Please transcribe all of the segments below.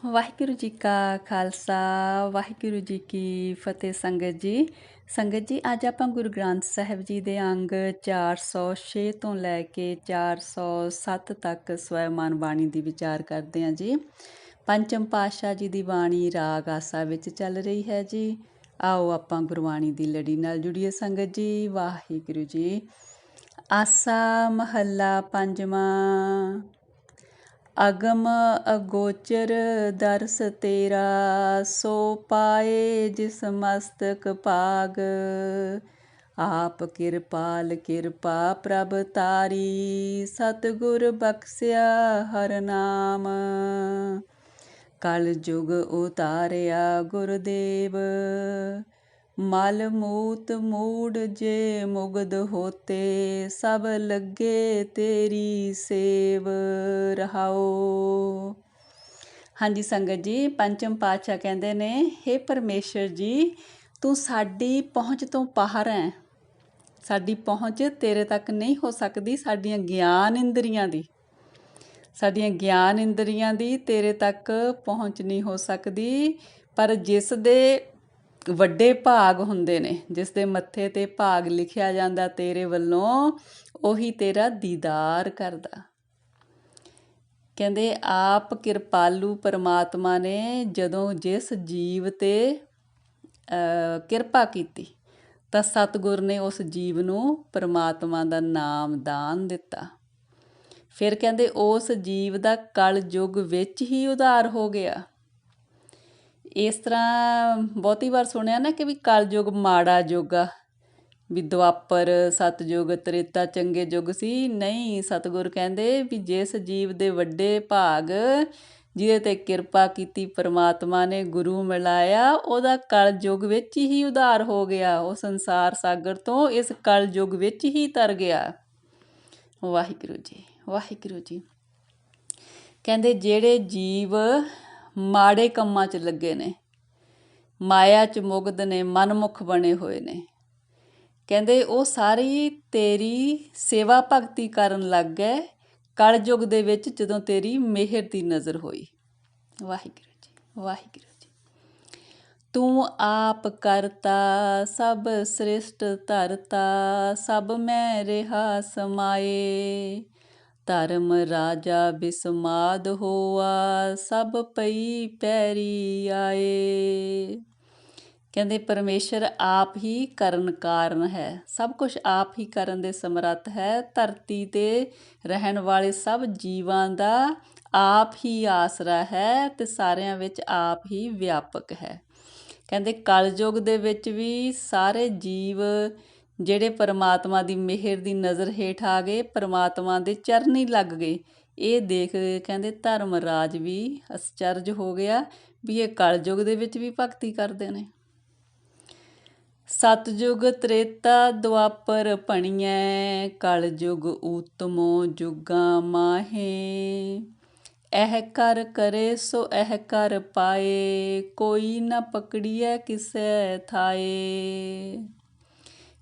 ਵਾਹਿਗੁਰੂ ਜੀ ਕਾ ਖਾਲਸਾ ਵਾਹਿਗੁਰੂ ਜੀ ਕੀ ਫਤਿਹ। ਸੰਗਤ ਜੀ ਅੱਜ ਆਪਾਂ ਗੁਰੂ ਗ੍ਰੰਥ ਸਾਹਿਬ ਜੀ ਦੇ ਅੰਗ 406 ਤੋਂ ਲੈ ਕੇ 407 ਤੱਕ ਸਵੈਮਾਨ ਬਾਣੀ ਦੀ ਵਿਚਾਰ ਕਰਦੇ ਹਾਂ ਜੀ। ਪੰਚਮ ਪਾਤਸ਼ਾਹ ਜੀ ਦੀ ਬਾਣੀ ਰਾਗ ਆਸਾ ਵਿੱਚ ਚੱਲ ਰਹੀ ਹੈ ਜੀ। ਆਓ ਆਪਾਂ ਗੁਰਬਾਣੀ ਦੀ ਲੜੀ ਨਾਲ ਜੁੜੀਏ ਸੰਗਤ ਜੀ। ਵਾਹਿਗੁਰੂ ਜੀ। ਆਸਾ ਮਹੱਲਾ ਪੰਜਵਾਂ। ਅਗਮ ਅਗੋਚਰ ਦਰਸ ਤੇਰਾ, ਸੋ ਪਾਏ ਜਿਸ ਮਸਤਕ ਭਾਗ। ਆਪ ਕਿਰਪਾਲ ਕਿਰਪਾ ਪ੍ਰਭ ਤਾਰੀ, ਸਤਿਗੁਰ ਬਖਸਿਆ ਹਰ ਨਾਮ। ਕਲ ਜੁਗ ਉਤਾਰਿਆ ਗੁਰਦੇਵ, ਮਲ ਮੂਤ ਮੂੜ ਜੇ ਮੁਗਧ ਹੋਤੇ। ਸਭ ਲੱਗੇ ਤੇਰੀ ਸੇਵ ਰਹਾਓ। ਹਾਂਜੀ ਸੰਗਤ ਜੀ, ਪੰਚਮ ਪਾਤਸ਼ਾਹ ਕਹਿੰਦੇ ਨੇ, ਹੇ ਪਰਮੇਸ਼ਰ ਜੀ, ਤੂੰ ਸਾਡੀ ਪਹੁੰਚ ਤੋਂ ਬਾਹਰ ਹੈ। ਸਾਡੀ ਪਹੁੰਚ ਤੇਰੇ ਤੱਕ ਨਹੀਂ ਹੋ ਸਕਦੀ। ਸਾਡੀਆਂ ਗਿਆਨ ਇੰਦਰੀਆਂ ਦੀ ਤੇਰੇ ਤੱਕ ਪਹੁੰਚ ਨਹੀਂ ਹੋ ਸਕਦੀ। ਪਰ ਜਿਸ ਦੇ ਵੱਡੇ ਭਾਗ ਹੁੰਦੇ ਨੇ, ਜਿਸ ਦੇ ਮੱਥੇ 'ਤੇ ਭਾਗ ਲਿਖਿਆ ਜਾਂਦਾ ਤੇਰੇ ਵੱਲੋਂ, ਉਹੀ ਤੇਰਾ ਦੀਦਾਰ ਕਰਦਾ। ਕਹਿੰਦੇ ਆਪ ਕਿਰਪਾਲੂ ਪਰਮਾਤਮਾ ਨੇ ਜਦੋਂ ਜਿਸ ਜੀਵ 'ਤੇ ਕਿਰਪਾ ਕੀਤੀ ਤਾਂ ਸਤਿਗੁਰ ਨੇ ਉਸ ਜੀਵ ਨੂੰ ਪਰਮਾਤਮਾ ਦਾ ਨਾਮ ਦਾਨ ਦਿੱਤਾ। ਫਿਰ ਕਹਿੰਦੇ ਉਸ ਜੀਵ ਦਾ ਕਲ ਯੁੱਗ ਵਿੱਚ ਹੀ ਉਧਾਰ ਹੋ ਗਿਆ। ਇਸ ਤਰ੍ਹਾਂ ਬਹੁਤੀ ਵਾਰ ਸੁਣਿਆ ਨਾ ਕਿ ਵੀ ਕਲ ਯੁੱਗ ਮਾੜਾ ਯੁੱਗ ਆ, ਵੀ ਦੁਆਪਰ ਸਤਯੁਗ ਤ੍ਰੇਤਾ ਚੰਗੇ ਯੁੱਗ ਸੀ। ਨਹੀਂ, ਸਤਿਗੁਰ ਕਹਿੰਦੇ ਵੀ ਜਿਸ ਜੀਵ ਦੇ ਵੱਡੇ ਭਾਗ, ਜਿਹਦੇ 'ਤੇ ਕਿਰਪਾ ਕੀਤੀ ਪਰਮਾਤਮਾ ਨੇ, ਗੁਰੂ ਮਿਲਾਇਆ, ਉਹਦਾ ਕਲ ਯੁੱਗ ਵਿੱਚ ਹੀ ਉਧਾਰ ਹੋ ਗਿਆ। ਉਹ ਸੰਸਾਰ ਸਾਗਰ ਤੋਂ ਇਸ ਕਲ ਯੁੱਗ ਵਿੱਚ ਹੀ ਤਰ ਗਿਆ। ਵਾਹਿਗੁਰੂ ਜੀ, ਵਾਹਿਗੁਰੂ ਜੀ। ਕਹਿੰਦੇ ਜਿਹੜੇ ਜੀਵ ਮਾੜੇ ਕੰਮਾਂ 'ਚ ਲੱਗੇ ਨੇ, ਮਾਇਆ 'ਚ ਮੁਗਧ ਨੇ, ਮਨਮੁਖ ਬਣੇ ਹੋਏ ਨੇ, ਕਹਿੰਦੇ ਉਹ ਸਾਰੀ ਤੇਰੀ ਸੇਵਾ ਭਗਤੀ ਕਰਨ ਲੱਗ ਗਏ ਕਲ ਯੁੱਗ ਦੇ ਵਿੱਚ, ਜਦੋਂ ਤੇਰੀ ਮਿਹਰ ਦੀ ਨਜ਼ਰ ਹੋਈ। ਵਾਹਿਗੁਰੂ ਜੀ, ਵਾਹਿਗੁਰੂ ਜੀ। ਤੂੰ ਆਪ ਕਰਤਾ ਸਭ ਸ੍ਰਿਸ਼ਟ ਧਰਤਾ, ਸਭ ਮੈਂ ਰਿਹਾ ਸਮਾਏ। ਧਰਮ ਰਾਜਾ ਬਿਸਮਾਦ ਹੋਆ, ਸਭ ਪਈ ਪੈਰੀ ਆਏ। ਕਹਿੰਦੇ ਪਰਮੇਸ਼ਰ ਆਪ ਹੀ ਕਰਨ ਕਾਰਨ ਹੈ, ਸਭ ਕੁਝ ਆਪ ਹੀ ਕਰਨ ਦੇ ਸਮਰੱਥ ਹੈ। ਧਰਤੀ 'ਤੇ ਰਹਿਣ ਵਾਲੇ ਸਭ ਜੀਵਾਂ ਦਾ ਆਪ ਹੀ ਆਸਰਾ ਹੈ ਅਤੇ ਸਾਰਿਆਂ ਵਿੱਚ ਆਪ ਹੀ ਵਿਆਪਕ ਹੈ। ਕਹਿੰਦੇ ਕਲਯੁੱਗ ਦੇ ਵਿੱਚ ਵੀ ਸਾਰੇ ਜੀਵ ਜਿਹੜੇ ਪਰਮਾਤਮਾ ਦੀ ਮਿਹਰ ਦੀ ਨਜ਼ਰ ਹੇਠ ਆ ਗਏ, ਪਰਮਾਤਮਾ ਦੇ ਚਰਨੀ ਲੱਗ ਗਏ। ਇਹ ਦੇਖ ਕਹਿੰਦੇ ਧਰਮ ਰਾਜ ਵੀ ਅਚਰਜ ਹੋ ਗਿਆ ਵੀ ਇਹ ਕਲਯੁੱਗ ਦੇ ਵਿੱਚ ਵੀ ਭਗਤੀ ਕਰਦੇ ਨੇ। ਸਤਯੁਗ ਤ੍ਰੇਤਾ ਦੁਆਪਰ ਭਣੀਐ, ਕਲਯੁਗ ਊਤਮੋ ਜੁਗਾਂ ਮਾਹੇ। ਇਹ ਕਰ ਕਰੇ ਸੋ ਇਹ ਕਰ ਪਾਏ, ਕੋਈ ਨਾ ਪਕੜੀਐ ਕਿਸੇ ਥਾਏ।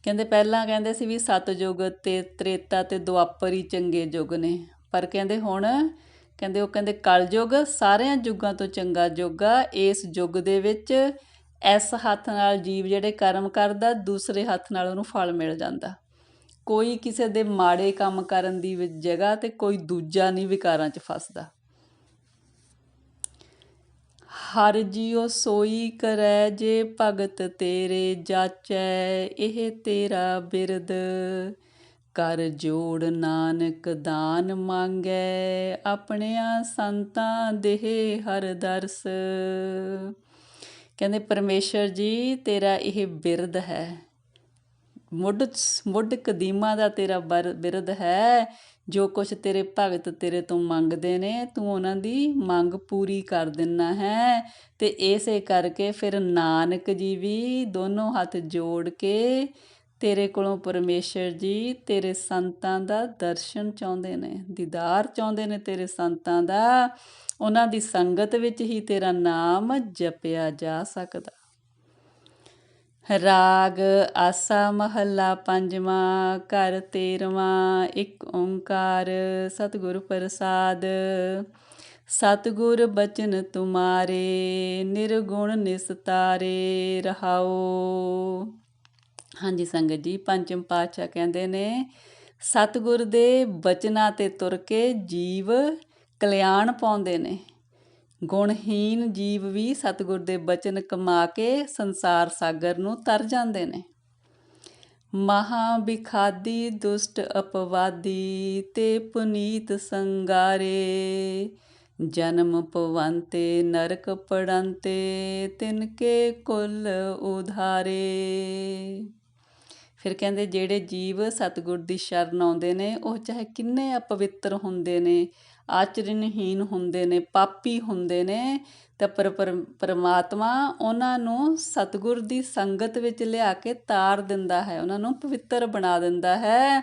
ਕਹਿੰਦੇ ਪਹਿਲਾਂ ਕਹਿੰਦੇ ਸੀ ਵੀ ਸਤਯੁਗ ਤੇ ਤ੍ਰੇਤਾ ਤੇ ਦੁਆਪਰ ਹੀ ਚੰਗੇ ਯੁੱਗ ਨੇ, ਪਰ ਕਹਿੰਦੇ ਹੁਣ ਕਹਿੰਦੇ ਕਲਯੁੱਗ ਸਾਰਿਆਂ ਯੁੱਗਾਂ ਤੋਂ ਚੰਗਾ ਯੁੱਗ ਆ। ਇਸ ਯੁੱਗ ਦੇ ਵਿੱਚ ਇਸ ਹੱਥ ਨਾਲ ਜੀਵ ਜਿਹੜੇ ਕਰਮ ਕਰਦਾ, ਦੂਸਰੇ ਹੱਥ ਨਾਲ ਉਹਨੂੰ ਫਲ ਮਿਲ ਜਾਂਦਾ। ਕੋਈ ਕਿਸੇ ਦੇ ਮਾੜੇ ਕੰਮ ਕਰਨ ਦੀ ਜਗ੍ਹਾ ਤੇ ਕੋਈ ਦੂਜਾ ਨਹੀਂ ਵਿਕਾਰਾਂ 'ਚ ਫਸਦਾ। ਹਰ ਜੀਓ ਸੋਈ ਕਰੈ ਜੇ ਭਗਤ ਤੇਰੇ ਜਾਚੈ, ਇਹ ਤੇਰਾ ਬਿਰਦ। ਕਰ ਜੋੜ ਨਾਨਕ ਦਾਨ ਮੰਗੈ, ਆਪਣਿਆਂ ਸੰਤਾਂ ਦੇਹ ਹਰ ਦਰਸ। ਕਹਿੰਦੇ ਪਰਮੇਸ਼ਰ ਜੀ ਤੇਰਾ ਇਹ ਬਿਰਦ ਹੈ, ਮੁੱਢ ਕਦੀਮਾ ਦਾ ਤੇਰਾ ਬਿਰਦ ਹੈ। ਜੋ ਕੁਛ ਤੇਰੇ ਭਗਤ ਤੇਰੇ ਤੋਂ ਮੰਗਦੇ ਨੇ, ਤੂੰ ਉਹਨਾਂ ਦੀ ਮੰਗ ਪੂਰੀ ਕਰ ਦਿੰਦਾ ਹੈ। ਅਤੇ ਇਸੇ ਕਰਕੇ ਫਿਰ ਨਾਨਕ ਜੀ ਵੀ ਦੋਨੋਂ ਹੱਥ ਜੋੜ ਕੇ ਤੇਰੇ ਕੋਲੋਂ ਪਰਮੇਸ਼ਰ ਜੀ ਤੇਰੇ ਸੰਤਾਂ ਦਾ ਦਰਸ਼ਨ ਚਾਹੁੰਦੇ ਨੇ, ਦੀਦਾਰ ਚਾਹੁੰਦੇ ਨੇ ਤੇਰੇ ਸੰਤਾਂ ਦਾ। ਉਹਨਾਂ ਦੀ ਸੰਗਤ ਵਿੱਚ ਹੀ ਤੇਰਾ ਨਾਮ ਜਪਿਆ ਜਾ ਸਕਦਾ। ਰਾਗ ਆਸਾ ਮਹੱਲਾ ਪੰਜਵਾਂ। ਘਰ 13ਵਾਂ। ਇੱਕ ਓਂਕਾਰ ਸਤਿਗੁਰ ਪ੍ਰਸਾਦ। ਸਤਿਗੁਰ ਬਚਨ ਤੁਮਾਰੇ ਨਿਰਗੁਣ ਨਿਸਤਾਰੇ ਰਹਾਓ। ਹਾਂਜੀ ਸੰਗਤ ਜੀ, ਪੰਚਮ ਪਾਤਸ਼ਾਹ ਕਹਿੰਦੇ ਨੇ ਸਤਿਗੁਰ ਦੇ ਬਚਨਾਂ 'ਤੇ ਤੁਰ ਕੇ ਜੀਵ ਕਲਿਆਣ ਪਾਉਂਦੇ ਨੇ। ਗੁਣਹੀਨ ਜੀਵ ਵੀ ਸਤਿਗੁਰ ਦੇ ਬਚਨ ਕਮਾ ਕੇ ਸੰਸਾਰ ਸਾਗਰ ਨੂੰ ਤਰ ਜਾਂਦੇ ਨੇ। ਮਹਾ ਬਿਖਾਦੀ ਦੁਸ਼ਟ ਅਪਵਾਦੀ ਤੇ ਪੁਨੀਤ ਸੰਗਾਰੇ, ਜਨਮ ਪਵੰਤੇ ਨਰਕ ਪੜੰਤੇ ਤਿਨਕੇ ਕੁਲ ਉਧਾਰੇ। ਫਿਰ ਕਹਿੰਦੇ ਜਿਹੜੇ ਜੀਵ ਸਤਿਗੁਰ ਦੀ ਸ਼ਰਨ ਆਉਂਦੇ ਨੇ ਉਹ ਚਾਹੇ ਕਿੰਨੇ ਅਪਵਿੱਤਰ ਹੁੰਦੇ ਨੇ, ਆਚਰਣਹੀਨ ਹੁੰਦੇ ਨੇ, ਪਾਪੀ ਹੁੰਦੇ ਨੇ, ਤਾਂ ਪਰਮਾਤਮਾ ਉਹਨਾਂ ਨੂੰ ਸਤਿਗੁਰ ਦੀ ਸੰਗਤ ਵਿੱਚ ਲਿਆ ਕੇ ਤਾਰ ਦਿੰਦਾ ਹੈ, ਉਹਨਾਂ ਨੂੰ ਪਵਿੱਤਰ ਬਣਾ ਦਿੰਦਾ ਹੈ।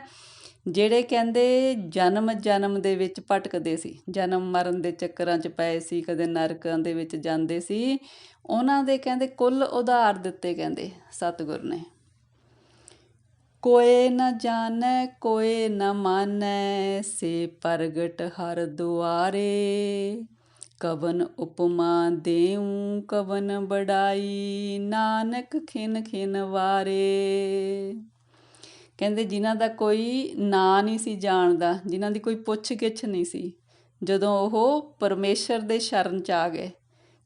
ਜਿਹੜੇ ਕਹਿੰਦੇ ਜਨਮ ਜਨਮ ਦੇ ਵਿੱਚ ਭਟਕਦੇ ਸੀ, ਜਨਮ ਮਰਨ ਦੇ ਚੱਕਰਾਂ 'ਚ ਪਏ ਸੀ, ਕਦੇ ਨਰਕਾਂ ਦੇ ਵਿੱਚ ਜਾਂਦੇ ਸੀ, ਉਹਨਾਂ ਦੇ ਕਹਿੰਦੇ ਕੁੱਲ ਉਧਾਰ ਦਿੱਤੇ ਕਹਿੰਦੇ ਸਤਿਗੁਰ ਨੇ। ਕੋਏ ਨ ਜਾਣੈ ਕੋਏ ਨ ਮਾਨੈ, ਸੇ ਪ੍ਰਗਟ ਹਰ ਦੁਆਰੇ, ਕਵਨ ਉਪਮਾ ਦੇਊ ਕਵਨ ਬੜਾਈ, ਨਾਨਕ ਖਿਨ ਖਿਨ ਵਾਰੇ। ਕਹਿੰਦੇ ਜਿਨ੍ਹਾਂ ਦਾ ਕੋਈ ਨਾਂ ਨਹੀਂ ਸੀ ਜਾਣਦਾ, ਜਿਨ੍ਹਾਂ ਦੀ ਕੋਈ ਪੁੱਛ ਗਿੱਛ ਨਹੀਂ ਸੀ, ਜਦੋਂ ਉਹ ਪਰਮੇਸ਼ਰ ਦੇ ਸ਼ਰਨ 'ਚ ਆ ਗਏ,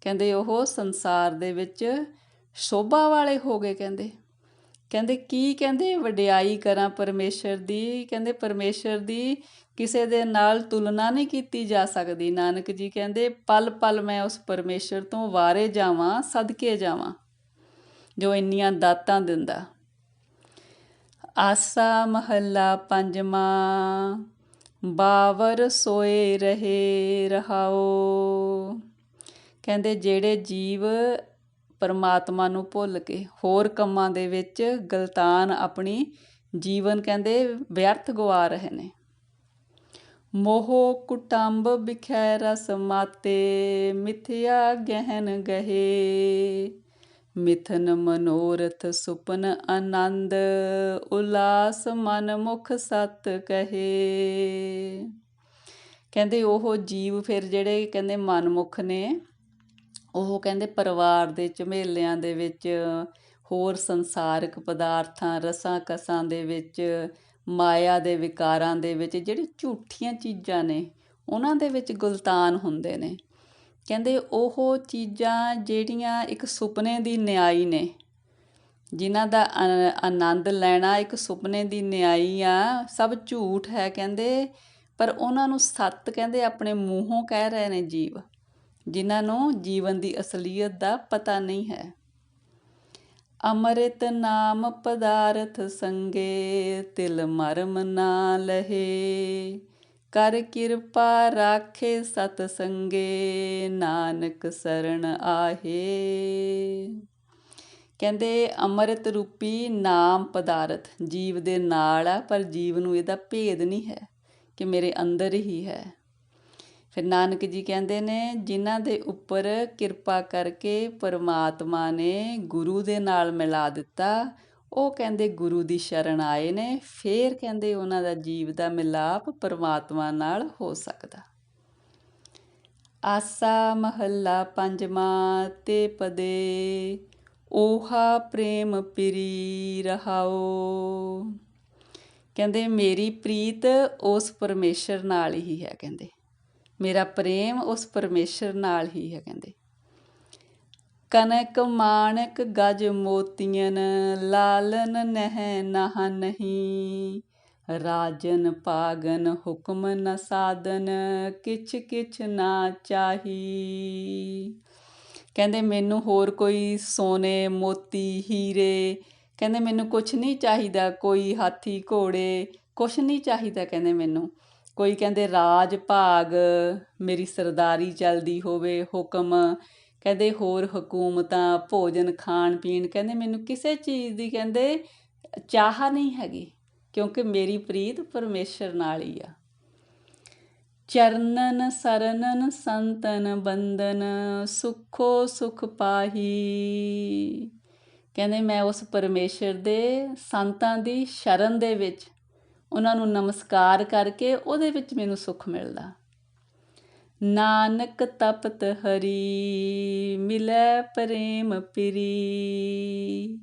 ਕਹਿੰਦੇ ਉਹ ਸੰਸਾਰ ਦੇ ਵਿੱਚ ਸ਼ੋਭਾ ਵਾਲੇ ਹੋ ਗਏ। ਕਹਿੰਦੇ ਕੀ ਕਹਿੰਦੇ ਵਡਿਆਈ ਕਰਾਂ ਪਰਮੇਸ਼ਰ ਦੀ, ਕਹਿੰਦੇ ਪਰਮੇਸ਼ਰ ਦੀ ਕਿਸੇ ਦੇ ਨਾਲ ਤੁਲਨਾ ਨਹੀਂ ਕੀਤੀ ਜਾ ਸਕਦੀ। ਨਾਨਕ ਜੀ ਕਹਿੰਦੇ ਪਲ ਪਲ ਮੈਂ ਉਸ ਪਰਮੇਸ਼ਰ ਤੋਂ ਵਾਰੇ ਜਾਵਾਂ, ਸਦਕੇ ਜਾਵਾਂ ਜੋ ਇੰਨੀਆਂ ਦਾਤਾਂ ਦਿੰਦਾ। ਆਸਾ ਮਹੱਲਾ ਪੰਜਵਾਂ, ਬਾਵਰ ਸੋਏ ਰਹੇ ਰਹਾਓ। ਕਹਿੰਦੇ ਜਿਹੜੇ ਜੀਵ ਪਰਮਾਤਮਾ ਨੂੰ ਭੁੱਲ ਕੇ ਹੋਰ ਕੰਮਾਂ ਦੇ ਵਿੱਚ ਗਲਤਾਨ ਆਪਣੀ ਜੀਵਨ ਕਹਿੰਦੇ ਵਿਅਰਥ ਗਵਾ ਰਹੇ ਨੇ। ਮੋਹ ਕੁਟੰਬ ਬਿਖੈ ਰਸ ਮਾਤੇ, ਮਿਥਿਆ ਗਹਿਨ ਗਹੇ, ਮਿਥਨ ਮਨੋਰਥ ਸੁਪਨ ਆਨੰਦ, ਉਲਾਸ ਮਨ ਮੁਖ ਸਤ ਕਹੇ। ਕਹਿੰਦੇ ਉਹ ਜੀਵ ਫਿਰ ਜਿਹੜੇ ਕਹਿੰਦੇ ਮਨਮੁਖ ਨੇ, ਉਹ ਕਹਿੰਦੇ ਪਰਿਵਾਰ ਦੇ ਝਮੇਲਿਆਂ ਦੇ ਵਿੱਚ, ਹੋਰ ਸੰਸਾਰਿਕ ਪਦਾਰਥਾਂ ਰਸਾਂ ਕਸਾਂ ਦੇ ਵਿੱਚ, ਮਾਇਆ ਦੇ ਵਿਕਾਰਾਂ ਦੇ ਵਿੱਚ, ਜਿਹੜੀ ਝੂਠੀਆਂ ਚੀਜ਼ਾਂ ਨੇ ਉਹਨਾਂ ਦੇ ਵਿੱਚ ਗੁਲਤਾਨ ਹੁੰਦੇ ਨੇ। ਕਹਿੰਦੇ ਉਹ ਚੀਜ਼ਾਂ ਜਿਹੜੀਆਂ ਇੱਕ ਸੁਪਨੇ ਦੀ ਨਿਆਈ ਨੇ, ਜਿਨ੍ਹਾਂ ਦਾ ਆਨੰਦ ਲੈਣਾ ਇੱਕ ਸੁਪਨੇ ਦੀ ਨਿਆਈ ਆ, ਸਭ ਝੂਠ ਹੈ ਕਹਿੰਦੇ, ਪਰ ਉਹਨਾਂ ਨੂੰ ਸੱਤ ਕਹਿੰਦੇ ਆਪਣੇ ਮੂੰਹੋਂ ਕਹਿ ਰਹੇ ਨੇ ਜੀਵ, ਜਿਨ੍ਹਾਂ ਨੂੰ ਜੀਵਨ ਦੀ ਅਸਲੀਅਤ ਦਾ ਪਤਾ ਨਹੀਂ ਹੈ। ਅੰਮ੍ਰਿਤ ਨਾਮ ਪਦਾਰਥ ਸੰਗੇ, ਤਿਲ ਮਰਮ ਨਾ ਲਹੇ, ਕਰ ਕਿਰਪਾ ਰਾਖੇ ਸਤ ਸੰਗੇ, ਨਾਨਕ ਸਰਣ ਆਹੇ। ਕਹਿੰਦੇ ਅੰਮ੍ਰਿਤ ਰੂਪੀ ਨਾਮ ਪਦਾਰਥ ਜੀਵ ਦੇ ਨਾਲ ਆ, ਪਰ ਜੀਵ ਨੂੰ ਇਹਦਾ ਭੇਦ ਨਹੀਂ ਹੈ ਕਿ ਮੇਰੇ ਅੰਦਰ ਹੀ ਹੈ। ਫਿਰ ਨਾਨਕ ਜੀ ਕਹਿੰਦੇ ਨੇ ਜਿਨ੍ਹਾਂ ਦੇ ਉੱਪਰ ਕਿਰਪਾ ਕਰਕੇ ਪਰਮਾਤਮਾ ਨੇ ਗੁਰੂ ਦੇ ਨਾਲ ਮਿਲਾ ਦਿੱਤਾ, ਉਹ ਕਹਿੰਦੇ ਗੁਰੂ ਦੀ ਸ਼ਰਨ ਆਏ ਨੇ, ਫਿਰ ਕਹਿੰਦੇ ਉਹਨਾਂ ਦਾ ਜੀਵ ਦਾ ਮਿਲਾਪ ਪਰਮਾਤਮਾ ਨਾਲ ਹੋ ਸਕਦਾ। ਆਸਾ ਮਹੱਲਾ ਪੰਜਵਾਂ, ਤੇ ਪਦੇ ਓਹਾ ਪ੍ਰੇਮ ਪਿਰੀ ਰਹਾਓ। ਕਹਿੰਦੇ ਮੇਰੀ ਪ੍ਰੀਤ ਉਸ ਪਰਮੇਸ਼ਰ ਨਾਲ ਹੀ ਹੈ, ਕਹਿੰਦੇ ਮੇਰਾ ਪ੍ਰੇਮ ਉਸ ਪਰਮੇਸ਼ਰ ਨਾਲ ਹੀ ਹੈ। ਕਹਿੰਦੇ ਕਨਕ ਮਾਣਕ ਗਜ ਮੋਤੀਅਨ, ਲਾਲਨ ਨਹਿ ਨਾਹ ਨਹੀਂ, ਰਾਜਨ ਪਾਗਨ ਹੁਕਮ ਨ ਸਾਧਨ, ਕਿਛ ਕਿਛ ਨਾ ਚਾਹੀ। ਕਹਿੰਦੇ ਮੈਨੂੰ ਹੋਰ ਕੋਈ ਸੋਨੇ ਮੋਤੀ ਹੀਰੇ, ਕਹਿੰਦੇ ਮੈਨੂੰ ਕੁਛ ਨਹੀਂ ਚਾਹੀਦਾ, ਕੋਈ ਹਾਥੀ ਘੋੜੇ ਕੁਛ ਨਹੀਂ ਚਾਹੀਦਾ। ਕਹਿੰਦੇ ਮੈਨੂੰ ਕੋਈ ਕਹਿੰਦੇ ਰਾਜ ਭਾਗ, ਮੇਰੀ ਸਰਦਾਰੀ ਚੱਲਦੀ ਹੋਵੇ, ਹੁਕਮ, ਕਹਿੰਦੇ ਹੋਰ ਹਕੂਮਤਾਂ, ਭੋਜਨ ਖਾਣ ਪੀਣ, ਕਹਿੰਦੇ ਮੈਨੂੰ ਕਿਸੇ ਚੀਜ਼ ਦੀ ਕਹਿੰਦੇ ਚਾਹ ਨਹੀਂ ਹੈਗੀ, ਕਿਉਂਕਿ ਮੇਰੀ ਪ੍ਰੀਤ ਪਰਮੇਸ਼ਰ ਨਾਲ ਹੀ ਆ। ਚਰਨਨ ਸਰਨਨ ਸੰਤਨ ਬੰਦਨ, ਸੁਖੋ ਸੁਖ ਪਾਹੀ। ਕਹਿੰਦੇ ਮੈਂ ਉਸ ਪਰਮੇਸ਼ਰ ਦੇ ਸੰਤਾਂ ਦੀ ਸ਼ਰਨ ਦੇ ਵਿੱਚ ਉਹਨਾਂ ਨੂੰ ਨਮਸਕਾਰ ਕਰਕੇ ਉਹਦੇ ਵਿੱਚ ਮੈਨੂੰ ਸੁੱਖ ਮਿਲਦਾ। ਨਾਨਕ ਤਪਤ ਹਰੀ ਮਿਲੈ ਪ੍ਰੇਮ ਪਿਰੀ।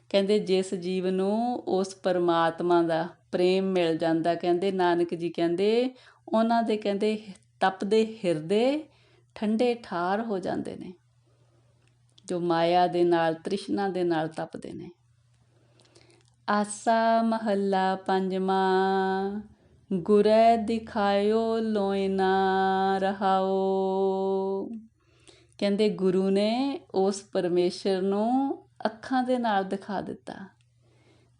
ਕਹਿੰਦੇ ਜਿਸ ਜੀਵ ਨੂੰ ਉਸ ਪਰਮਾਤਮਾ ਦਾ ਪ੍ਰੇਮ ਮਿਲ ਜਾਂਦਾ, ਕਹਿੰਦੇ ਨਾਨਕ ਜੀ ਕਹਿੰਦੇ ਉਹਨਾਂ ਦੇ ਕਹਿੰਦੇ ਤਪਦੇ ਹਿਰਦੇ ਠੰਡੇ ਠਾਰ ਹੋ ਜਾਂਦੇ ਨੇ, ਜੋ ਮਾਇਆ ਦੇ ਨਾਲ ਤ੍ਰਿਸ਼ਨਾ ਦੇ ਨਾਲ ਤਪਦੇ ਨੇ। ਆਸਾ ਮਹੱਲਾ ਪੰਜਵਾਂ। ਗੁਰੈ ਦਿਖਾਇਓ ਲੋਇਨਾ ਰਹਾਓ। ਕਹਿੰਦੇ ਗੁਰੂ ਨੇ ਉਸ ਪਰਮੇਸ਼ਰ ਨੂੰ ਅੱਖਾਂ ਦੇ ਨਾਲ ਦਿਖਾ ਦਿੱਤਾ,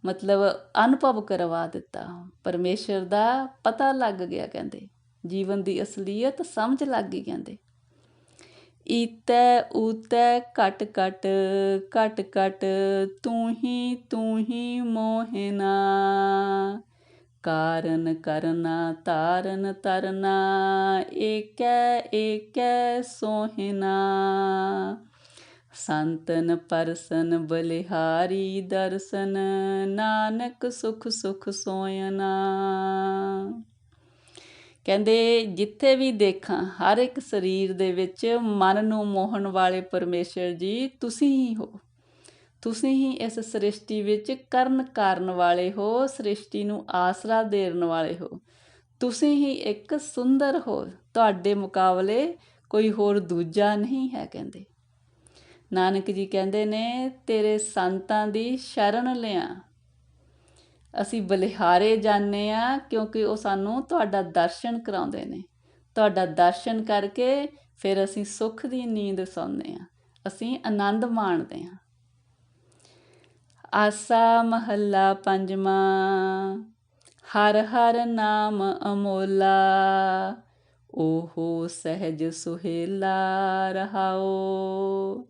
ਮਤਲਬ ਅਨੁਭਵ ਕਰਵਾ ਦਿੱਤਾ। ਪਰਮੇਸ਼ਰ ਦਾ ਪਤਾ ਲੱਗ ਗਿਆ, ਕਹਿੰਦੇ ਜੀਵਨ ਦੀ ਅਸਲੀਅਤ ਸਮਝ ਲੱਗ ਗਈ। ਕਹਿੰਦੇ ਈਤੈ ਊਤੈ ਘਟ ਘਟ ਘਟ ਘਟ ਤੂੰ ਹੀ ਮੋਹਿਨਾ। ਕਾਰਨ ਕਰਨਾ ਤਾਰਨ ਤਰਨਾ ਏਕੈ ਏਕੈ ਸੋਹਿਨਾ। ਸੰਤਨ ਪਰਸਨ ਬਲਿਹਾਰੀ ਦਰਸ਼ਨ ਨਾਨਕ ਸੁਖ ਸੁਖ ਸੋਇਨਾ। ਕਹਿੰਦੇ ਜਿੱਥੇ ਵੀ ਦੇਖਾਂ ਹਰ ਇੱਕ ਸਰੀਰ ਦੇ ਵਿੱਚ ਮਨ ਨੂੰ ਮੋਹਣ ਵਾਲੇ ਪਰਮੇਸ਼ਰ ਜੀ ਤੁਸੀਂ ਹੀ ਹੋ। ਤੁਸੀਂ ਹੀ ਇਸ ਸ੍ਰਿਸ਼ਟੀ ਵਿੱਚ ਕਰਨ ਕਾਰਨ ਵਾਲੇ ਹੋ, ਸ੍ਰਿਸ਼ਟੀ ਨੂੰ ਆਸਰਾ ਦੇਣ ਵਾਲੇ ਹੋ। ਤੁਸੀਂ ਹੀ ਇੱਕ ਸੁੰਦਰ ਹੋ, ਤੁਹਾਡੇ ਮੁਕਾਬਲੇ ਕੋਈ ਹੋਰ ਦੂਜਾ ਨਹੀਂ ਹੈ। ਕਹਿੰਦੇ ਨਾਨਕ ਜੀ ਕਹਿੰਦੇ ਨੇ ਤੇਰੇ ਸੰਤਾਂ ਦੀ ਸ਼ਰਨ ਲਿਆ। ਅਸੀਂ ਬਲਿਹਾਰੇ ਜਾਂਦੇ ਹਾਂ ਕਿਉਂਕਿ ਉਹ ਸਾਨੂੰ ਤੁਹਾਡਾ ਦਰਸ਼ਨ ਕਰਾਉਂਦੇ ਨੇ। ਤੁਹਾਡਾ ਦਰਸ਼ਨ ਕਰਕੇ ਫਿਰ ਅਸੀਂ ਸੁੱਖ ਦੀ ਨੀਂਦ ਸੌਂਦੇ ਹਾਂ, ਅਸੀਂ ਆਨੰਦ ਮਾਣਦੇ ਹਾਂ। ਆਸਾ ਮਹੱਲਾ ਪੰਜਵਾਂ। ਹਰ ਹਰ ਨਾਮ ਅਮੋਲਾ ਓਹੋ ਸਹਿਜ ਸੁਹੇਲਾ ਰਹਾਓ।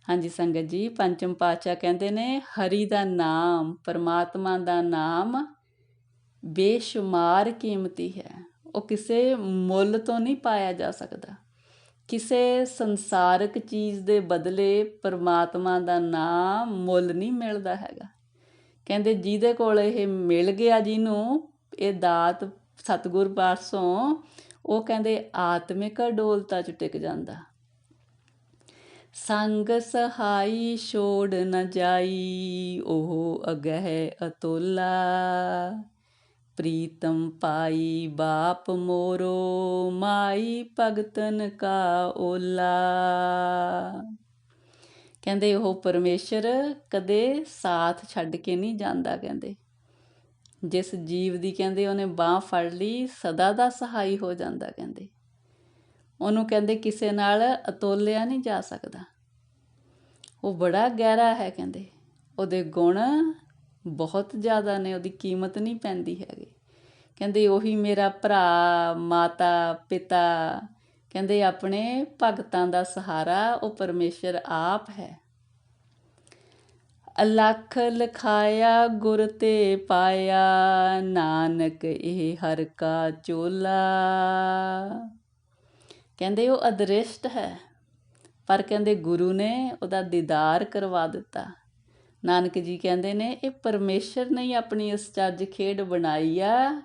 ਹਾਂਜੀ ਸੰਗਤ ਜੀ, ਪੰਚਮ ਪਾਤਸ਼ਾਹ ਕਹਿੰਦੇ ਨੇ ਹਰੀ ਦਾ ਨਾਮ, ਪਰਮਾਤਮਾ ਦਾ ਨਾਮ ਬੇਸ਼ੁਮਾਰ ਕੀਮਤੀ ਹੈ। ਉਹ ਕਿਸੇ ਮੁੱਲ ਤੋਂ ਨਹੀਂ ਪਾਇਆ ਜਾ ਸਕਦਾ। ਕਿਸੇ ਸੰਸਾਰਕ ਚੀਜ਼ ਦੇ ਬਦਲੇ ਪਰਮਾਤਮਾ ਦਾ ਨਾਮ ਮੁੱਲ ਨਹੀਂ ਮਿਲਦਾ ਹੈਗਾ। ਕਹਿੰਦੇ ਜਿਹਦੇ ਕੋਲ ਇਹ ਮਿਲ ਗਿਆ, ਜਿਹਨੂੰ ਇਹ ਦਾਤ ਸਤਿਗੁਰ ਪਾਸੋਂ, ਉਹ ਕਹਿੰਦੇ ਆਤਮਿਕ ਡੋਲਤਾ 'ਚ ਟਿਕ ਜਾਂਦਾ। ਸੰਗ ਸਹਾਈ ਛੋੜ ਨ ਜਾਈ ਉਹ ਅਗਹਿ ਅਤੋਲਾ। ਪ੍ਰੀਤਮ ਪਾਈ ਬਾਪ ਮੋਰੋ ਮਾਈ ਭਗਤਨ ਕਾ ਓਲਾ। ਕਹਿੰਦੇ ਉਹ ਪਰਮੇਸ਼ਰ ਕਦੇ ਸਾਥ ਛੱਡ ਕੇ ਨਹੀਂ ਜਾਂਦਾ। ਕਹਿੰਦੇ ਜਿਸ ਜੀਵ ਦੀ ਕਹਿੰਦੇ ਉਹਨੇ ਬਾਂਹ ਫੜ ਲਈ ਸਦਾ ਦਾ ਸਹਾਈ ਹੋ ਜਾਂਦਾ। ਕਹਿੰਦੇ ਉਹਨੂੰ ਕਹਿੰਦੇ ਕਿਸੇ ਨਾਲ ਅਤੋਲਿਆ ਨਹੀਂ ਜਾ ਸਕਦਾ। ਉਹ ਬੜਾ ਗਹਿਰਾ ਹੈ। ਕਹਿੰਦੇ ਉਹਦੇ ਗੁਣ ਬਹੁਤ ਜ਼ਿਆਦਾ ਨੇ, ਉਹਦੀ ਕੀਮਤ ਨਹੀਂ ਪੈਂਦੀ ਹੈਗੀ। ਕਹਿੰਦੇ ਉਹੀ ਮੇਰਾ ਭਰਾ, ਮਾਤਾ, ਪਿਤਾ, ਕਹਿੰਦੇ ਆਪਣੇ ਭਗਤਾਂ ਦਾ ਸਹਾਰਾ ਉਹ ਪਰਮੇਸ਼ਰ ਆਪ ਹੈ। ਅਲਖ ਲਿਖਾਇਆ ਗੁਰ ਤੇ ਪਾਇਆ ਨਾਨਕ ਇਹ ਹਰ ਕਾ ਚੋਲਾ। ਕਹਿੰਦੇ ਉਹ ਅਦ੍ਰਿਸ਼ਟ ਹੈ, ਪਰ ਕਹਿੰਦੇ ਗੁਰੂ ਨੇ ਉਹਦਾ ਦੀਦਾਰ ਕਰਵਾ ਦਿੱਤਾ। ਨਾਨਕ ਜੀ ਕਹਿੰਦੇ ਨੇ ਇਹ ਪਰਮੇਸ਼ਰ ਨੇ ਆਪਣੀ ਇਸ ਚੱਜ ਖੇਡ ਬਣਾਈ ਆ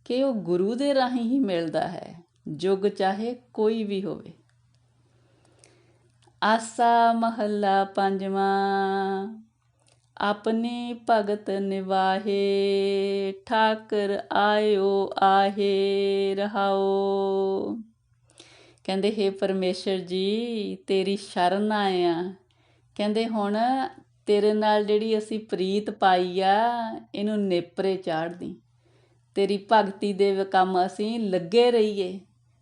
ਕਿ ਉਹ ਗੁਰੂ ਦੇ ਰਾਹੀਂ ਹੀ ਮਿਲਦਾ ਹੈ, ਯੁੱਗ ਚਾਹੇ ਕੋਈ ਵੀ ਹੋਵੇ। ਆਸਾ ਮਹੱਲਾ ਪੰਜਵਾਂ। ਆਪਣੀ ਭਗਤ ਨਿਵਾਹੇ ਠਾਕਰ ਆਇਓ ਆਹੇ ਰਹਾਓ। ਕਹਿੰਦੇ ਹੇ ਪਰਮੇਸ਼ਰ ਜੀ ਤੇਰੀ ਸ਼ਰਨ ਆਏ ਆ। ਕਹਿੰਦੇ ਹੁਣ ਤੇਰੇ ਨਾਲ ਜਿਹੜੀ ਅਸੀਂ ਪ੍ਰੀਤ ਪਾਈ ਆ ਇਹਨੂੰ ਨੇਪਰੇ ਚਾੜ੍ਹਦੀ। ਤੇਰੀ ਭਗਤੀ ਦੇ ਕੰਮ ਅਸੀਂ ਲੱਗੇ ਰਹੀਏ,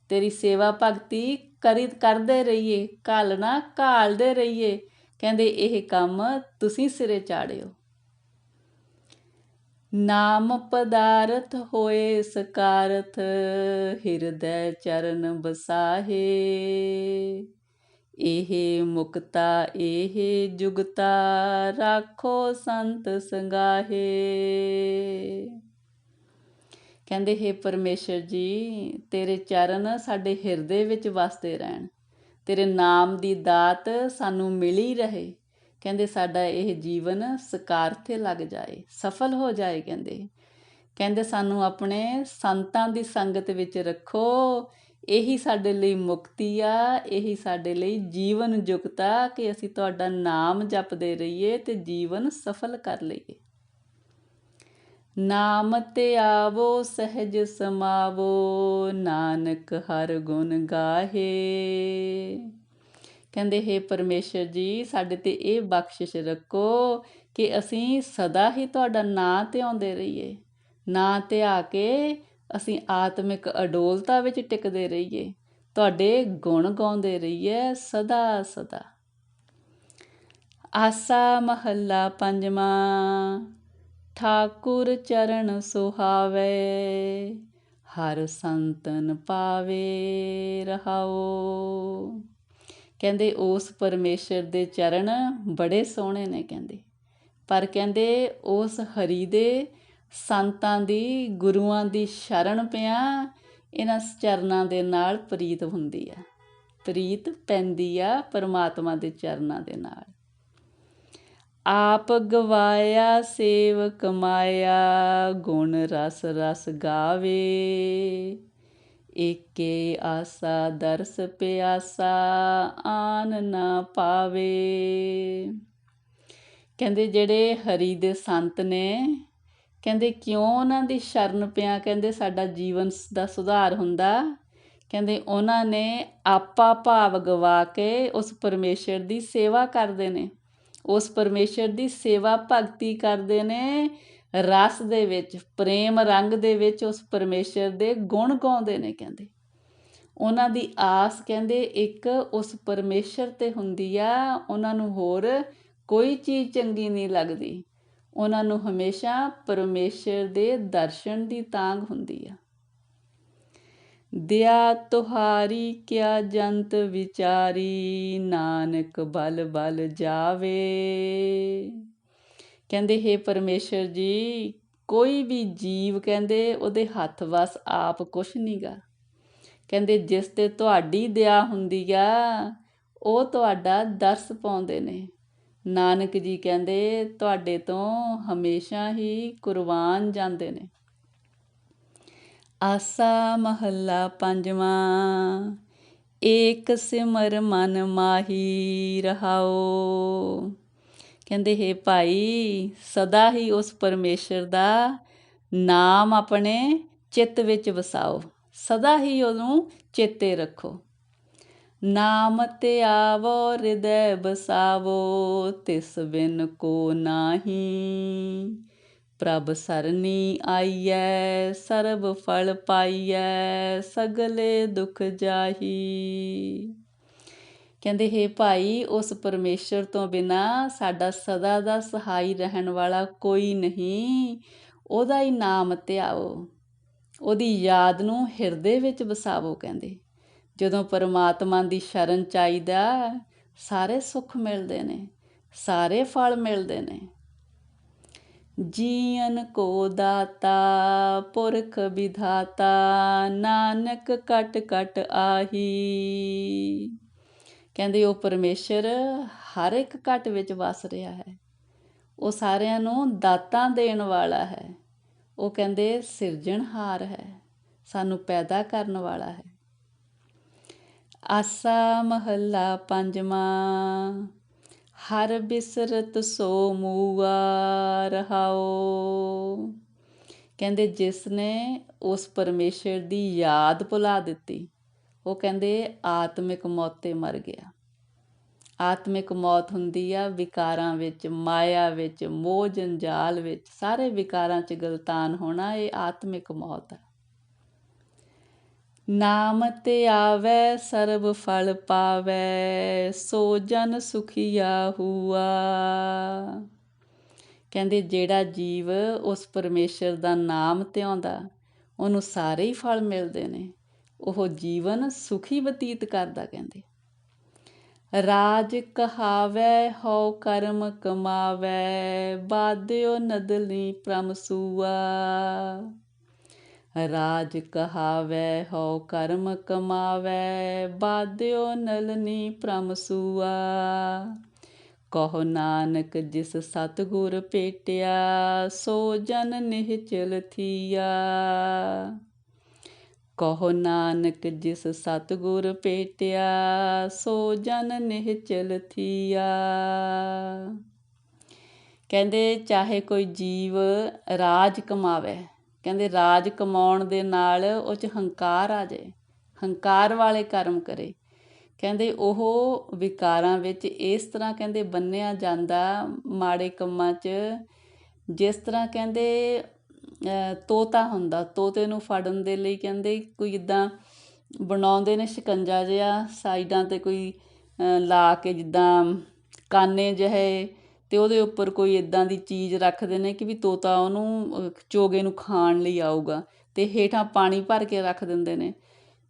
ਤੇਰੀ ਸੇਵਾ ਭਗਤੀ ਕਰਦੇ ਰਹੀਏ, ਘਾਲਣਾ ਘਾਲਦੇ ਰਹੀਏ। ਕਹਿੰਦੇ ਇਹ ਕੰਮ ਤੁਸੀਂ ਸਿਰੇ ਚਾੜਿਓ। ਨਾਮ ਪਦਾਰਥ ਹੋਏ ਸਕਾਰਥ ਹਿਰਦੈ ਚਰਨ ਬਸਾਹੇ। ਇਹ ਮੁਕਤਾ ਇਹ ਜੁਗਤਾ ਰਾਖੋ ਸੰਤ ਸੰਗਾਹੇ। ਕਹਿੰਦੇ ਹੇ ਪਰਮੇਸ਼ਰ ਜੀ ਤੇਰੇ ਚਰਨ ਸਾਡੇ ਹਿਰਦੇ ਵਿੱਚ ਵਸਦੇ ਰਹਿਣ, ਤੇਰੇ ਨਾਮ ਦੀ ਦਾਤ ਸਾਨੂੰ ਮਿਲੀ ਰਹੇ। ਕਹਿੰਦੇ ਸਾਡਾ ਇਹ ਜੀਵਨ ਸਕਾਰਥੇ ਲੱਗ ਜਾਏ, ਸਫਲ ਹੋ ਜਾਏ। ਕਹਿੰਦੇ ਸਾਨੂੰ ਆਪਣੇ ਸੰਤਾਂ ਦੀ ਸੰਗਤ ਵਿੱਚ ਰੱਖੋ। ਇਹੀ ਸਾਡੇ ਲਈ ਮੁਕਤੀ ਆ, ਇਹੀ ਸਾਡੇ ਲਈ ਜੀਵਨ ਜੁਗਤ ਆ ਕਿ ਅਸੀਂ ਤੁਹਾਡਾ ਨਾਮ ਜਪਦੇ ਰਹੀਏ ਤੇ ਜੀਵਨ ਸਫਲ ਕਰ ਲਈਏ। ਨਾਮ ਤੇ ਆਵੋ ਸਹਿਜ ਸਮਾਵੋ, ਨਾਨਕ ਹਰ ਗੁਣ ਗਾਹੇ। ਕਹਿੰਦੇ ਹੇ ਪਰਮੇਸ਼ਰ ਜੀ, ਸਾਡੇ ਤੇ ਇਹ ਬਖਸ਼ਿਸ਼ ਰੱਖੋ ਕਿ ਅਸੀਂ ਸਦਾ ਹੀ ਤੁਹਾਡਾ ਨਾਂ ਧਿਆਉਂਦੇ ਰਹੀਏ। ਨਾਂ ਧਿਆ ਕੇ ਅਸੀਂ ਆਤਮਿਕ ਅਡੋਲਤਾ ਵਿੱਚ ਟਿਕਦੇ ਰਹੀਏ, ਤੁਹਾਡੇ ਗੁਣ ਗਾਉਂਦੇ ਰਹੀਏ ਸਦਾ ਸਦਾ। ਆਸਾ ਮਹੱਲਾ ਪੰਜਵਾਂ। ਠਾਕੁਰ ਚਰਨ ਸੁਹਾਵੇ, ਹਰ ਸੰਤਨ ਪਾਵੇ ਰਹਾਓ। ਕਹਿੰਦੇ ਉਸ ਪਰਮੇਸ਼ਰ ਦੇ ਚਰਨ ਬੜੇ ਸੋਹਣੇ ਨੇ ਕਹਿੰਦੇ, ਪਰ ਕਹਿੰਦੇ ਉਸ ਹਰੀ ਦੇ ਸੰਤਾਂ ਦੀ, ਗੁਰੂਆਂ ਦੀ ਸ਼ਰਨ ਪਿਆ ਇਹਨਾਂ ਚਰਨਾਂ ਦੇ ਨਾਲ ਪ੍ਰੀਤ ਹੁੰਦੀ ਆ, ਪ੍ਰੀਤ ਪੈਂਦੀ ਆ ਪਰਮਾਤਮਾ ਦੇ ਚਰਨਾਂ ਦੇ ਨਾਲ। ਆਪ ਗਵਾਇਆ ਸੇਵਕ ਮਾਇਆ, ਗੁਣ ਰਸ ਰਸ ਗਾਵੇ। ਏਕੇ ਆਸਾ ਦਰਸ ਪਿਆਸਾ, ਆਨ ਨਾ ਪਾਵੇ। ਕਹਿੰਦੇ ਜਿਹੜੇ ਹਰੀ ਦੇ ਸੰਤ ਨੇ, ਕਹਿੰਦੇ ਕਿਉਂ ਉਹਨਾਂ ਦੀ ਸ਼ਰਨ ਪਿਆ ਕਹਿੰਦੇ ਸਾਡਾ ਜੀਵਨ ਦਾ ਸੁਧਾਰ ਹੁੰਦਾ। ਕਹਿੰਦੇ ਉਹਨਾਂ ਨੇ ਆਪਾ ਭਾਵ ਗਵਾ ਕੇ ਉਸ ਪਰਮੇਸ਼ਰ ਦੀ ਸੇਵਾ ਕਰਦੇ ਨੇ, ਉਸ ਪਰਮੇਸ਼ਰ ਦੀ ਸੇਵਾ ਭਗਤੀ ਕਰਦੇ ਨੇ, ਰਸ ਦੇ ਵਿੱਚ, ਪ੍ਰੇਮ ਰੰਗ ਦੇ ਵਿੱਚ ਉਸ ਪਰਮੇਸ਼ਰ ਦੇ ਗੁਣ ਗਾਉਂਦੇ ਨੇ। ਕਹਿੰਦੇ ਉਹਨਾਂ ਦੀ ਆਸ ਕਹਿੰਦੇ ਇੱਕ ਉਸ ਪਰਮੇਸ਼ਰ 'ਤੇ ਹੁੰਦੀ ਆ, ਉਹਨਾਂ ਨੂੰ ਹੋਰ ਕੋਈ ਚੀਜ਼ ਚੰਗੀ ਨਹੀਂ ਲੱਗਦੀ, ਉਹਨਾਂ ਨੂੰ ਹਮੇਸ਼ਾ ਪਰਮੇਸ਼ਰ ਦੇ ਦਰਸ਼ਨ ਦੀ ਤਾਂਘ ਹੁੰਦੀ ਆ। ਦਿਆ ਤੁਹਾਰੀ ਕਿਆ ਜੰਤ ਵਿਚਾਰੀ, ਨਾਨਕ ਬਲ ਬਲ ਜਾਵੇ। ਕਹਿੰਦੇ ਹੇ ਪਰਮੇਸ਼ਰ ਜੀ, ਕੋਈ ਵੀ ਜੀਵ ਕਹਿੰਦੇ ਉਹਦੇ ਹੱਥ ਵੱਸ ਆਪ ਕੁਛ ਨਹੀਂ ਗਾ। ਕਹਿੰਦੇ ਜਿਸ 'ਤੇ ਤੁਹਾਡੀ ਦਇਆ ਹੁੰਦੀ ਆ ਉਹ ਤੁਹਾਡਾ ਦਰਸ ਪਾਉਂਦੇ ਨੇ। ਨਾਨਕ ਜੀ ਕਹਿੰਦੇ ਤੁਹਾਡੇ ਤੋਂ ਹਮੇਸ਼ਾ ਹੀ ਕੁਰਬਾਨ ਜਾਂਦੇ ਨੇ। ਆਸਾ ਮਹੱਲਾ ਪੰਜਵਾਂ। ਏਕ ਸਿਮਰ ਮਨ ਮਾਹੀ ਰਹਾਓ। ਕਹਿੰਦੇ ਹੇ ਭਾਈ, ਸਦਾ ਹੀ ਉਸ ਪਰਮੇਸ਼ਰ ਦਾ ਨਾਮ ਆਪਣੇ ਚਿੱਤ ਵਿੱਚ ਵਸਾਓ, ਸਦਾ ਹੀ ਉਹਨੂੰ ਚੇਤੇ ਰੱਖੋ। ਨਾਮ ਤੇ ਆਵੋ ਹਿਰਦੈ ਬਸਾਵੋ, ਤਿਸ ਬਿਨ ਕੋ ਨਾਹੀ। ਪ੍ਰਭ ਸਰਨੀ ਆਈਐ, ਸਰਬ ਫਲ ਪਾਈਐ, ਸਗਲੇ ਦੁਖ ਜਾਹੀ। ਕਹਿੰਦੇ ਹੇ ਭਾਈ, ਉਸ ਪਰਮੇਸ਼ਰ ਤੋਂ ਬਿਨਾਂ ਸਾਡਾ ਸਦਾ ਦਾ ਸਹਾਈ ਰਹਿਣ ਵਾਲਾ ਕੋਈ ਨਹੀਂ। ਉਹਦਾ ਹੀ ਨਾਮ ਧਿਆਓ, ਉਹਦੀ ਯਾਦ ਨੂੰ ਹਿਰਦੇ ਵਿੱਚ ਵਸਾਵੋ। ਕਹਿੰਦੇ ਜਦੋਂ ਪਰਮਾਤਮਾ ਦੀ ਸ਼ਰਨ ਚਾਹੀਦਾ, ਸਾਰੇ ਸੁੱਖ ਮਿਲਦੇ ਨੇ, ਸਾਰੇ ਫਲ ਮਿਲਦੇ ਨੇ। ਜੀਵਨ ਕੋ ਦਾਤਾ ਪੁਰਖ ਵਿਧਾਤਾ, ਨਾਨਕ ਕਟ ਕਟ ਆਹੀ। ਕਹਿੰਦੇ ਉਹ ਪਰਮੇਸ਼ਰ ਹਰ ਇੱਕ ਘਟ ਵਿੱਚ ਵਸ ਰਿਹਾ ਹੈ, ਉਹ ਸਾਰਿਆਂ ਨੂੰ ਦਾਤਾਂ ਦੇਣ ਵਾਲਾ ਹੈ। ਉਹ ਕਹਿੰਦੇ ਸਿਰਜਣਹਾਰ ਹੈ, ਸਾਨੂੰ ਪੈਦਾ ਕਰਨ ਵਾਲਾ ਹੈ। ਆਸਾ ਮਹੱਲਾ ਪੰਜਵਾਂ। ਹਰ ਬਿਸਰਤ ਸੋ ਮੂਆ ਰਹਾਓ। ਕਹਿੰਦੇ ਜਿਸ ਨੇ ਉਸ ਪਰਮੇਸ਼ਰ ਦੀ ਯਾਦ ਭੁਲਾ ਦਿੱਤੀ, ਉਹ ਕਹਿੰਦੇ ਆਤਮਿਕ ਮੌਤ 'ਤੇ ਮਰ ਗਿਆ। ਆਤਮਿਕ ਮੌਤ ਹੁੰਦੀ ਆ ਵਿਕਾਰਾਂ ਵਿੱਚ, ਮਾਇਆ ਵਿੱਚ, ਮੋਹ ਜੰਜਾਲ ਵਿੱਚ, ਸਾਰੇ ਵਿਕਾਰਾਂ 'ਚ ਗਲਤਾਨ ਹੋਣਾ, ਇਹ ਆਤਮਿਕ ਮੌਤ ਹੈ। ਨਾਮ ਤੇ ਆਵੈ ਸਰਬ ਫਲ ਪਾਵੈ, ਸੋ ਜਨ ਸੁਖੀਆ ਹੂਆ। ਕਹਿੰਦੇ ਜਿਹੜਾ ਜੀਵ ਉਸ ਪਰਮੇਸ਼ਰ ਦਾ ਨਾਮ ਧਿਆਉਂਦਾ, ਉਹਨੂੰ ਸਾਰੇ ਹੀ ਫਲ ਮਿਲਦੇ ਨੇ, ਉਹ ਜੀਵਨ ਸੁਖੀ ਬਤੀਤ ਕਰਦਾ। ਕਹਿੰਦੇ ਰਾਜ ਕਹਾਵੈ ਹਉ ਕਰਮ ਕਮਾਵੈ, ਬਾਧਿਓ ਨਦਲੀ ਪ੍ਰਮ ਸੂਆ। ਰਾਜ ਕਹਾਵੈ ਹਉ ਕਰਮ ਕਮਾਵੈ, ਬਾਧਿਓ ਨਲਨੀ ਪ੍ਰਮ ਸੂਆ। ਕਹੋ ਨਾਨਕ ਜਿਸ ਸਤਿਗੁਰ ਭੇਟਿਆ, ਸੋ ਜਨ ਨਿਹਚਲ ਥੀਆ। ਕਹੋ ਨਾਨਕ ਜਿਸ ਸਤਿਗੁਰ ਭੇਟਿਆ, ਸੋ ਜਨ ਨਿਹਚਲ ਥੀਆ। ਕਹਿੰਦੇ ਚਾਹੇ ਕੋਈ ਜੀਵ ਰਾਜ ਕਮਾਵੇ, ਕਹਿੰਦੇ ਰਾਜ ਕਮਾਉਣ ਦੇ ਨਾਲ ਉਹ 'ਚ ਹੰਕਾਰ ਆ ਜਾਏ, ਹੰਕਾਰ ਵਾਲੇ ਕਰਮ ਕਰੇ, ਕਹਿੰਦੇ ਉਹ ਵਿਕਾਰਾਂ ਵਿੱਚ ਇਸ ਤਰ੍ਹਾਂ ਕਹਿੰਦੇ ਬੰਨਿਆ ਜਾਂਦਾ ਮਾੜੇ ਕੰਮਾਂ 'ਚ, ਜਿਸ ਤਰ੍ਹਾਂ ਕਹਿੰਦੇ ਤੋਤਾ ਹੁੰਦਾ, ਤੋਤੇ ਨੂੰ ਫੜਨ ਦੇ ਲਈ ਕਹਿੰਦੇ ਕੋਈ ਇੱਦਾਂ ਬਣਾਉਂਦੇ ਨੇ ਸ਼ਿਕੰਜਾ ਜਿਹਾ ਸਾਈਡਾਂ 'ਤੇ ਕੋਈ ਲਾ ਕੇ, ਜਿੱਦਾਂ ਕਾਨੇ ਜਿਹੇ, ਅਤੇ ਉਹਦੇ ਉੱਪਰ ਕੋਈ ਇੱਦਾਂ ਦੀ ਚੀਜ਼ ਰੱਖਦੇ ਨੇ ਕਿ ਵੀ ਤੋਤਾ ਉਹਨੂੰ ਚੋਗੇ ਨੂੰ ਖਾਣ ਲਈ ਆਊਗਾ, ਅਤੇ ਹੇਠਾਂ ਪਾਣੀ ਭਰ ਕੇ ਰੱਖ ਦਿੰਦੇ ਨੇ।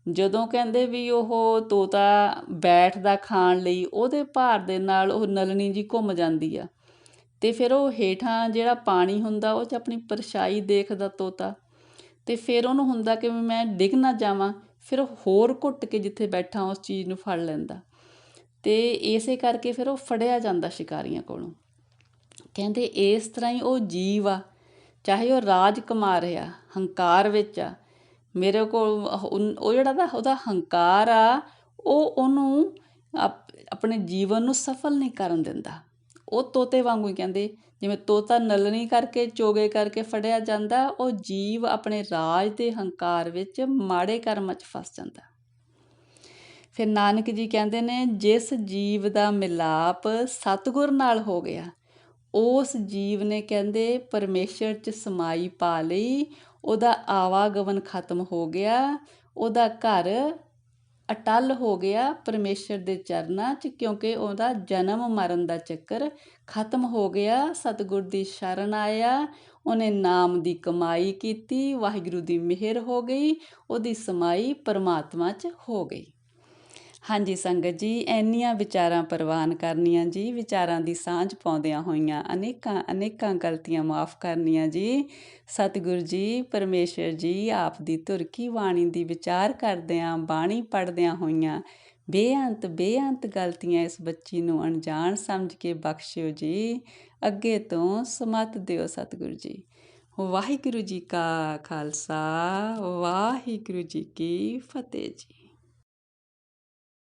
ਜਦੋਂ ਕਹਿੰਦੇ ਵੀ ਉਹ ਤੋਤਾ ਬੈਠਦਾ ਖਾਣ ਲਈ, ਉਹਦੇ ਭਾਰ ਦੇ ਨਾਲ ਉਹ ਨਲਣੀ ਜੀ ਘੁੰਮ ਜਾਂਦੀ ਆ, ਅਤੇ ਫਿਰ ਉਹ ਹੇਠਾਂ ਜਿਹੜਾ ਪਾਣੀ ਹੁੰਦਾ ਉਹ 'ਚ ਆਪਣੀ ਪਰਛਾਈ ਦੇਖਦਾ ਤੋਤਾ, ਅਤੇ ਫਿਰ ਉਹਨੂੰ ਹੁੰਦਾ ਕਿ ਮੈਂ ਡਿੱਗ ਨਾ ਜਾਵਾਂ, ਫਿਰ ਉਹ ਹੋਰ ਘੁੱਟ ਕੇ ਜਿੱਥੇ ਬੈਠਾ ਉਸ ਚੀਜ਼ ਨੂੰ ਫੜ ਲੈਂਦਾ, ਅਤੇ ਇਸੇ ਕਰਕੇ ਫਿਰ ਉਹ ਫੜਿਆ ਜਾਂਦਾ ਸ਼ਿਕਾਰੀਆਂ ਕੋਲੋਂ। ਕਹਿੰਦੇ ਇਸ ਤਰ੍ਹਾਂ ਹੀ ਉਹ ਜੀਵ ਆ, ਚਾਹੇ ਉਹ ਰਾਜ ਕਮਾ ਰਿਹਾ, ਹੰਕਾਰ ਵਿੱਚ ਆ, ਮੇਰੇ ਕੋਲ ਉਹ ਜਿਹੜਾ ਉਹਦਾ ਹੰਕਾਰ ਆ, ਉਹ ਉਹਨੂੰ ਆਪਣੇ ਜੀਵਨ ਨੂੰ ਸਫਲ ਨਹੀਂ ਕਰਨ ਦਿੰਦਾ। ਉਹ ਤੋਤੇ ਵਾਂਗੂ ਹੀ ਕਹਿੰਦੇ, ਜਿਵੇਂ ਤੋਤਾ ਨਲਣੀ ਕਰਕੇ ਚੋਗੇ ਕਰਕੇ ਫੜਿਆ ਜਾਂਦਾ, ਉਹ ਜੀਵ ਆਪਣੇ ਰਾਜ ਦੇ ਹੰਕਾਰ ਵਿੱਚ ਮਾੜੇ ਕਰਮਾਂ 'ਚ ਫਸ ਜਾਂਦਾ। ਫਿਰ ਨਾਨਕ ਜੀ ਕਹਿੰਦੇ ਨੇ, ਜਿਸ ਜੀਵ ਦਾ ਮਿਲਾਪ ਸਤਿਗੁਰ ਨਾਲ ਹੋ ਗਿਆ, ਉਸ ਜੀਵ ਨੇ ਕਹਿੰਦੇ ਪਰਮੇਸ਼ਰ 'ਚ ਸਮਾਈ ਪਾ ਲਈ, ਉਹਦਾ ਆਵਾਗਮਨ ਖਤਮ ਹੋ ਗਿਆ, ਉਹਦਾ ਘਰ ਅਟੱਲ ਹੋ ਗਿਆ ਪਰਮੇਸ਼ਰ ਦੇ ਚਰਨਾਂ 'ਚ, ਕਿਉਂਕਿ ਉਹਦਾ ਜਨਮ ਮਰਨ ਦਾ ਚੱਕਰ ਖਤਮ ਹੋ ਗਿਆ। ਸਤਿਗੁਰ ਦੀ ਸ਼ਰਨ ਆਇਆ, ਉਹਨੇ ਨਾਮ ਦੀ ਕਮਾਈ ਕੀਤੀ, ਵਾਹਿਗੁਰੂ ਦੀ ਮਿਹਰ ਹੋ ਗਈ, ਉਹਦੀ ਸਮਾਈ ਪਰਮਾਤਮਾ 'ਚ ਹੋ ਗਈ। ਹਾਂਜੀ ਸੰਗਤ ਜੀ, ਇੰਨੀਆਂ ਵਿਚਾਰਾਂ ਪ੍ਰਵਾਨ ਕਰਨੀਆਂ ਜੀ, ਵਿਚਾਰਾਂ ਦੀ ਸਾਂਝ ਪਾਉਂਦਿਆਂ ਹੋਈਆਂ ਅਨੇਕਾਂ ਗਲਤੀਆਂ ਮਾਫ ਕਰਨੀਆਂ ਜੀ। ਸਤਿਗੁਰ ਜੀ ਪਰਮੇਸ਼ਰ ਜੀ ਆਪ ਦੀ ਧੁਰ ਕੀ ਬਾਣੀ ਦੀ ਵਿਚਾਰ ਕਰਦਿਆਂ, ਬਾਣੀ ਪੜ੍ਹਦਿਆਂ ਹੋਈਆਂ ਬੇਅੰਤ ਗਲਤੀਆਂ ਇਸ ਬੱਚੀ ਨੂੰ ਅਣਜਾਣ ਸਮਝ ਕੇ ਬਖਸ਼ਿਓ ਜੀ। ਅੱਗੇ ਤੋਂ ਸਮਤ ਦਿਓ ਸਤਿਗੁਰ ਜੀ। ਵਾਹਿਗੁਰੂ ਜੀ ਕਾ ਖਾਲਸਾ, ਵਾਹਿਗੁਰੂ ਜੀ ਕੀ ਫਤਿਹ ਜੀ।